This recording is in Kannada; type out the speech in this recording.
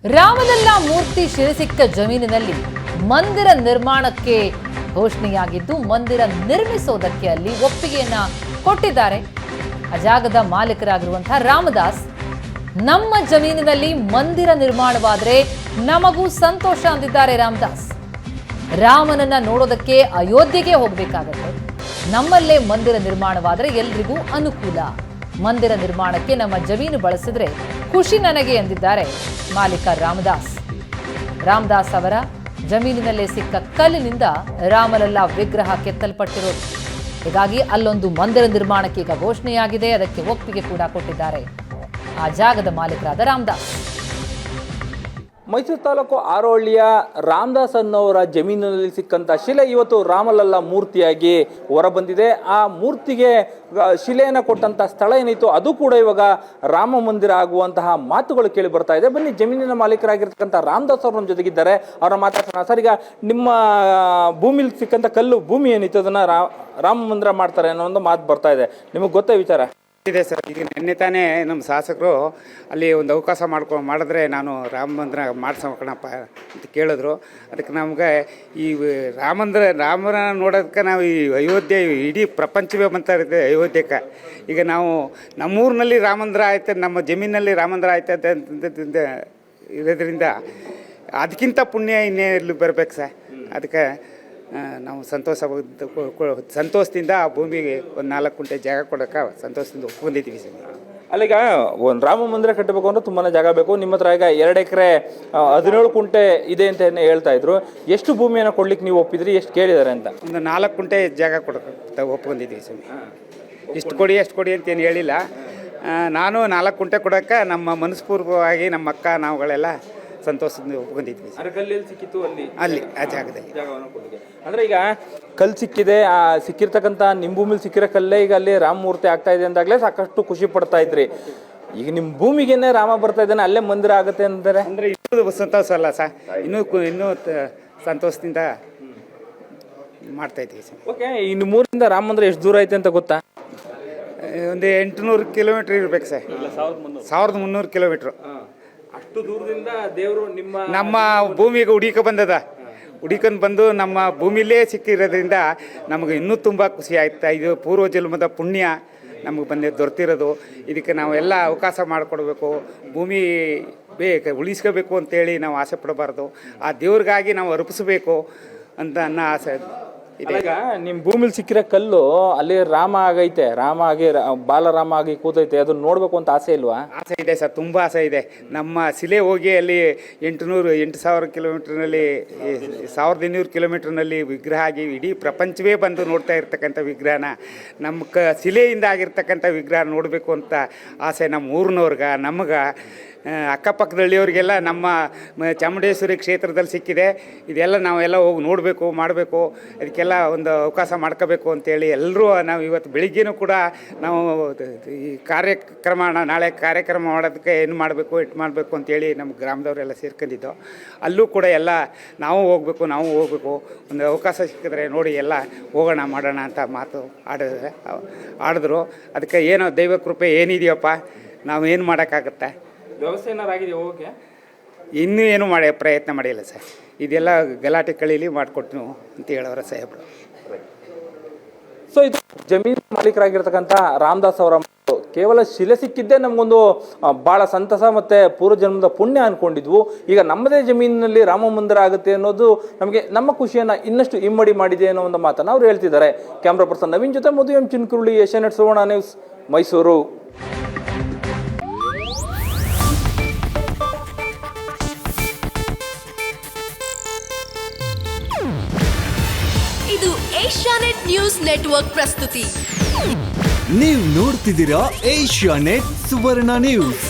ರಾಮಲಲ್ಲಾ ಮೂರ್ತಿ ಸಿಕ್ಕ ಜಮೀನಿನಲ್ಲಿ ಮಂದಿರ ನಿರ್ಮಾಣಕ್ಕೆ ಘೋಷಣೆಯಾಗಿದ್ದು ಮಂದಿರ ನಿರ್ಮಿಸೋದಕ್ಕೆ ಅಲ್ಲಿ ಒಪ್ಪಿಗೆಯನ್ನ ಕೊಟ್ಟಿದ್ದಾರೆ. ಆ ಜಾಗದ ಮಾಲೀಕರಾಗಿರುವಂತಹ ರಾಮದಾಸ್, ನಮ್ಮ ಜಮೀನಿನಲ್ಲಿ ಮಂದಿರ ನಿರ್ಮಾಣವಾದರೆ ನಮಗೂ ಸಂತೋಷ ಅಂದಿದ್ದಾರೆ ರಾಮದಾಸ್. ರಾಮನನ್ನ ನೋಡೋದಕ್ಕೆ ಅಯೋಧ್ಯೆಗೆ ಹೋಗಬೇಕಾಗತ್ತೆ. ನಮ್ಮಲ್ಲೇ ಮಂದಿರ ನಿರ್ಮಾಣವಾದರೆ ಎಲ್ರಿಗೂ ಅನುಕೂಲ. ಮಂದಿರ ನಿರ್ಮಾಣಕ್ಕೆ ನಮ್ಮ ಜಮೀನು ಬಳಸಿದ್ರೆ ಖುಷಿ ನನಗೆ ಎಂದಿದ್ದಾರೆ ಮಾಲೀಕ ರಾಮದಾಸ್. ರಾಮದಾಸ್ ಅವರ ಜಮೀನಿನಲ್ಲೇ ಸಿಕ್ಕ ಕಲ್ಲಿನಿಂದ ರಾಮಲಲ್ಲಾ ವಿಗ್ರಹ ಕೆತ್ತಲ್ಪಟ್ಟಿರೋದು. ಹೀಗಾಗಿ ಅಲ್ಲೊಂದು ಮಂದಿರ ನಿರ್ಮಾಣಕ್ಕೆ ಈಗ ಘೋಷಣೆಯಾಗಿದೆ. ಅದಕ್ಕೆ ಒಪ್ಪಿಗೆ ಕೂಡ ಕೊಟ್ಟಿದ್ದಾರೆ ಆ ಜಾಗದ ಮಾಲೀಕರಾದ ರಾಮದಾಸ್. ಮೈಸೂರು ತಾಲೂಕು ಆರೋಹಳ್ಳಿಯ ರಾಮದಾಸ್ ಅನ್ನೋರ ಜಮೀನಿನಲ್ಲಿ ಸಿಕ್ಕಂಥ ಶಿಲೆ ಇವತ್ತು ರಾಮಲಲ್ಲಾ ಮೂರ್ತಿಯಾಗಿ ಹೊರಬಂದಿದೆ. ಆ ಮೂರ್ತಿಗೆ ಶಿಲೆಯನ್ನು ಕೊಟ್ಟಂಥ ಸ್ಥಳ ಏನಿತ್ತು ಅದು ಕೂಡ ಇವಾಗ ರಾಮ ಮಂದಿರ ಆಗುವಂತಹ ಮಾತುಗಳು ಕೇಳಿ ಬರ್ತಾ ಇದೆ. ಬನ್ನಿ, ಜಮೀನಿನ ಮಾಲೀಕರಾಗಿರ್ತಕ್ಕಂಥ ರಾಮದಾಸ್ ಅವರು ನಮ್ಮ ಜೊತೆಗಿದ್ದಾರೆ. ಅವರ ಮಾತಾಡ್ಸೋಣ. ಸರ್, ಈಗ ನಿಮ್ಮ ಭೂಮಿಲಿ ಸಿಕ್ಕಂಥ ಕಲ್ಲು ಭೂಮಿ ಏನಿತ್ತು ಅದನ್ನ ರಾಮ ಮಂದಿರ ಮಾಡ್ತಾರೆ ಅನ್ನೋ ಒಂದು ಮಾತು ಬರ್ತಾ ಇದೆ. ನಿಮಗೆ ಗೊತ್ತೇ ವಿಚಾರ ಇದೆ ಸರ್. ಈಗ ನಿನ್ನೆ ತಾನೇ ನಮ್ಮ ಶಾಸಕರು ಅಲ್ಲಿ ಒಂದು ಅವಕಾಶ ಮಾಡಿದ್ರೆ ನಾನು ರಾಮ ಮಂದಿರ ಮಾಡ್ಸೋಕಣಪ್ಪ ಅಂತ ಕೇಳಿದ್ರು. ಅದಕ್ಕೆ ನಮ್ಗೆ ಈ ರಾಮನ ನೋಡೋದಕ್ಕೆ ನಾವು ಈ ಅಯೋಧ್ಯೆ ಇಡೀ ಪ್ರಪಂಚವೇ ಬಂತಾ ಇರುತ್ತೆ ಅಯೋಧ್ಯಕ್ಕೆ. ಈಗ ನಾವು ನಮ್ಮೂರಿನಲ್ಲಿ ರಾಮ ಮಂದಿರ ಆಯ್ತು, ನಮ್ಮ ಜಮೀನಲ್ಲಿ ರಾಮ ಮಂದಿರ ಆಯ್ತದೆ ಅಂತ ಇರೋದ್ರಿಂದ ಅದಕ್ಕಿಂತ ಪುಣ್ಯ ಇನ್ನೆಲ್ಲಿ ಬರ್ಬೇಕು ಸರ್. ಅದಕ್ಕೆ ನಾವು ಸಂತೋಷದಿಂದ ಆ ಭೂಮಿಗೆ ಒಂದು 4 ಗುಂಟೆ ಜಾಗ ಕೊಡೋಕೆ ಸಂತೋಷದಿಂದ ಒಪ್ಕೊಂಡಿದ್ದೀವಿ ಸರ್. ಅಲ್ಲೀಗ ಒಂದು ರಾಮ ಮಂದಿರ ಕಟ್ಟಬೇಕು ಅಂದ್ರೆ ತುಂಬಾ ಜಾಗ ಬೇಕು. ನಿಮ್ಮ ಹತ್ರ ಈಗ 2 ಎಕರೆ 17 ಗುಂಟೆ ಇದೆ ಅಂತ ಹೇಳ್ತಾ ಇದ್ರು. ಎಷ್ಟು ಭೂಮಿಯನ್ನು ಕೊಡ್ಲಿಕ್ಕೆ ನೀವು ಒಪ್ಪಿದ್ರಿ, ಎಷ್ಟು ಕೇಳಿದ್ದಾರೆ ಅಂತ? ಒಂದು 4 ಗುಂಟೆ ಜಾಗ ಕೊಡೋಕೆ ಒಪ್ಕೊಂಡಿದ್ದೀವಿ ಸರ್. ಇಷ್ಟು ಕೊಡಿ ಅಂತೇನು ಹೇಳಿಲ್ಲ. ನಾನು 4 ಗುಂಟೆ ಕೊಡೋಕೆ ನಮ್ಮ ಮನಸ್ಪೂರ್ವಕವಾಗಿ ನಮ್ಮ ಅಕ್ಕ ನಾವುಗಳೆಲ್ಲ ಸಂತೋಷದಿಂದ ಒಪ್ಕೊಂಡಿದ್ವಿ. ಸಿಕ್ಕಿತ್ತು ಅಲ್ಲಿ ಆ ಜಾಗದಲ್ಲಿ. ಅಂದ್ರೆ ಈಗ ಕಲ್ಲು ಸಿಕ್ಕಿದೆ, ಸಿಕ್ಕಿರ್ತಕ್ಕಂಥ ನಿಮ್ಮ ಭೂಮಿಲಿ ಸಿಕ್ಕಿರೋ ಕಲ್ಲೇ ಈಗ ಅಲ್ಲಿ ರಾಮ ಮೂರ್ತಿ ಆಗ್ತಾ ಇದೆ ಅಂದಾಗಲೇ ಸಾಕಷ್ಟು ಖುಷಿ ಪಡ್ತಾ ಇದ್ರಿ. ಈಗ ನಿಮ್ಮ ಭೂಮಿಗೇನೆ ರಾಮ ಬರ್ತಾ ಇದ್ದಾನೆ, ಅಲ್ಲೇ ಮಂದಿರ ಆಗುತ್ತೆ ಅಂತಾರೆ ಅಂದರೆ ಇನ್ನೂ ಸಂತೋಷ ಅಲ್ಲ ಸರ್. ಇನ್ನೂ ಸಂತೋಷದಿಂದ ಮಾಡ್ತಾ ಇದ್ದೀವಿ ಸರ್. ಓಕೆ, ಈ ನಿಮ್ಮೂರಿಂದ ರಾಮ ಮಂದಿರ ಎಷ್ಟು ದೂರ ಐತೆ ಅಂತ ಗೊತ್ತಾ? ಒಂದು 800 ಕಿಲೋಮೀಟ್ರ್ ಇರ್ಬೇಕು ಸರ್. 1300 ಕಿಲೋಮೀಟ್ರು. ಅಷ್ಟು ದೂರದಿಂದ ದೇವರು ನಮ್ಮ ಭೂಮಿಗೆ ಹುಡುಕೊಂಡು ಬಂದು ನಮ್ಮ ಭೂಮಿಲೇ ಸಿಕ್ಕಿರೋದ್ರಿಂದ ನಮಗೆ ಇನ್ನೂ ತುಂಬ ಖುಷಿ ಆಯ್ತಾ. ಇದು ಪೂರ್ವ ಜನ್ಮದ ಪುಣ್ಯ ನಮಗೆ ದೊರೆತಿರೋದು. ಇದಕ್ಕೆ ನಾವೆಲ್ಲ ಅವಕಾಶ ಮಾಡಿಕೊಡ್ಬೇಕು. ಭೂಮಿ ಉಳಿಸ್ಕೋಬೇಕು ಅಂತೇಳಿ ನಾವು ಆಸೆ ಪಡಬಾರ್ದು. ಆ ದೇವ್ರಿಗಾಗಿ ನಾವು ಅರ್ಪಿಸಬೇಕು ಅಂತ ನನ್ನ ಆಸೆ ಇದೆ. ಈಗ ನಿಮ್ಮ ಭೂಮಿಲಿ ಸಿಕ್ಕಿರೋ ಕಲ್ಲು ಅಲ್ಲಿ ರಾಮ ಆಗೈತೆ, ರಾಮ ಆಗಿ ಬಾಲರಾಮ ಆಗಿ ಕೂತೈತೆ, ಅದನ್ನ ನೋಡ್ಬೇಕು ಅಂತ ಆಸೆ ಇಲ್ವಾ? ಆಸೆ ಇದೆ ಸರ್, ತುಂಬ ಆಸೆ ಇದೆ. ನಮ್ಮ ಶಿಲೆ ಹೋಗಿ ಅಲ್ಲಿ 8,000 ಕಿಲೋಮೀಟ್ರ್ನಲ್ಲಿ 1,200 ಕಿಲೋಮೀಟ್ರ್ನಲ್ಲಿ ವಿಗ್ರಹ ಆಗಿ ಇಡೀ ಪ್ರಪಂಚವೇ ಬಂದು ನೋಡ್ತಾ ಇರ್ತಕ್ಕಂಥ ವಿಗ್ರಹನ, ನಮ್ಮ ಶಿಲೆಯಿಂದ ಆಗಿರ್ತಕ್ಕಂಥ ವಿಗ್ರಹ ನೋಡಬೇಕು ಅಂತ ಆಸೆ ನಮ್ಮ ಊರಿನವ್ರಿಗೆ, ನಮಗೆ ಅಕ್ಕಪಕ್ಕದಳ್ಳಿಯವ್ರಿಗೆಲ್ಲ. ನಮ್ಮ ಚಾಮುಂಡೇಶ್ವರಿ ಕ್ಷೇತ್ರದಲ್ಲಿ ಸಿಕ್ಕಿದೆ. ಇದೆಲ್ಲ ನಾವೆಲ್ಲ ಹೋಗಿ ನೋಡಬೇಕು, ಮಾಡಬೇಕು. ಅದಕ್ಕೆಲ್ಲ ಒಂದು ಅವಕಾಶ ಮಾಡ್ಕೋಬೇಕು ಅಂತೇಳಿ ಎಲ್ಲರೂ ನಾವು ಇವತ್ತು ಬೆಳಿಗ್ಗೆನೂ ಕೂಡ ನಾವು ಈ ನಾಳೆ ಕಾರ್ಯಕ್ರಮ ಮಾಡೋದಕ್ಕೆ ಏನು ಮಾಡಬೇಕು ಅಂತೇಳಿ ನಮ್ಮ ಗ್ರಾಮದವರೆಲ್ಲ ಸೇರ್ಕೊಂಡಿದ್ದು. ಅಲ್ಲೂ ಕೂಡ ಎಲ್ಲ ನಾವು ಹೋಗಬೇಕು. ಒಂದು ಅವಕಾಶ ಸಿಕ್ಕಿದ್ರೆ ನೋಡಿ ಎಲ್ಲ ಹೋಗೋಣ ಮಾಡೋಣ ಅಂತ ಮಾತು ಆಡಿದ್ರು. ಅದಕ್ಕೆ ಏನೋ ದೈವ ಕೃಪೆ ಏನಿದೆಯಪ್ಪ, ನಾವು ಏನು ಮಾಡೋಕ್ಕಾಗತ್ತೆ. ವ್ಯವಸ್ಥೆ ಏನಾರಾಗಿದೆ ಹೋಗೋಕ್ಕೆ? ಇನ್ನೂ ಏನು ಪ್ರಯತ್ನ ಮಾಡಿಲ್ಲ ಸರ್. ಇದೆಲ್ಲ ಗಲಾಟೆ ಕಳೀಲಿ ಮಾಡಿಕೊಟ್ಟು ಅಂತ ಹೇಳೋರ ಸಾಹೇಬರು. ಸೊ ಇದು ಜಮೀನು ಮಾಲೀಕರಾಗಿರ್ತಕ್ಕಂಥ ರಾಮದಾಸ್ ಅವರ ಕೇವಲ ಶಿಲೆ ಸಿಕ್ಕಿದ್ದೇ ನಮಗೊಂದು ಭಾಳ ಸಂತಸ ಮತ್ತು ಪೂರ್ವಜನ್ಮದ ಪುಣ್ಯ ಅಂದ್ಕೊಂಡಿದ್ವು. ಈಗ ನಮ್ಮದೇ ಜಮೀನಿನಲ್ಲಿ ರಾಮ ಮಂದಿರ ಆಗುತ್ತೆ ಅನ್ನೋದು ನಮಗೆ ನಮ್ಮ ಖುಷಿಯನ್ನು ಇನ್ನಷ್ಟು ಇಮ್ಮಡಿ ಮಾಡಿದೆ ಅನ್ನೋ ಒಂದು ಮಾತನ್ನು ಅವ್ರು ಹೇಳ್ತಿದ್ದಾರೆ. ಕ್ಯಾಮ್ರಾ ಪರ್ಸನ್ ನವೀನ್ ಜೊತೆ ಮಧು ಎಂ ಚಿನ್ಕುರುಳಿ, ಏಷ್ಯಾನೆಟ್ ಸುವರ್ಣ ನ್ಯೂಸ್, ಮೈಸೂರು. ಇದು ಏಷ್ಯಾನೆಟ್ ನ್ಯೂಸ್ ನೆಟ್ವರ್ಕ್ ಪ್ರಸ್ತುತಿ. ನೀವು ನೋಡ್ತಿದ್ದೀರಾ ಏಷ್ಯಾನೆಟ್ ಸುವರ್ಣ ನ್ಯೂಸ್.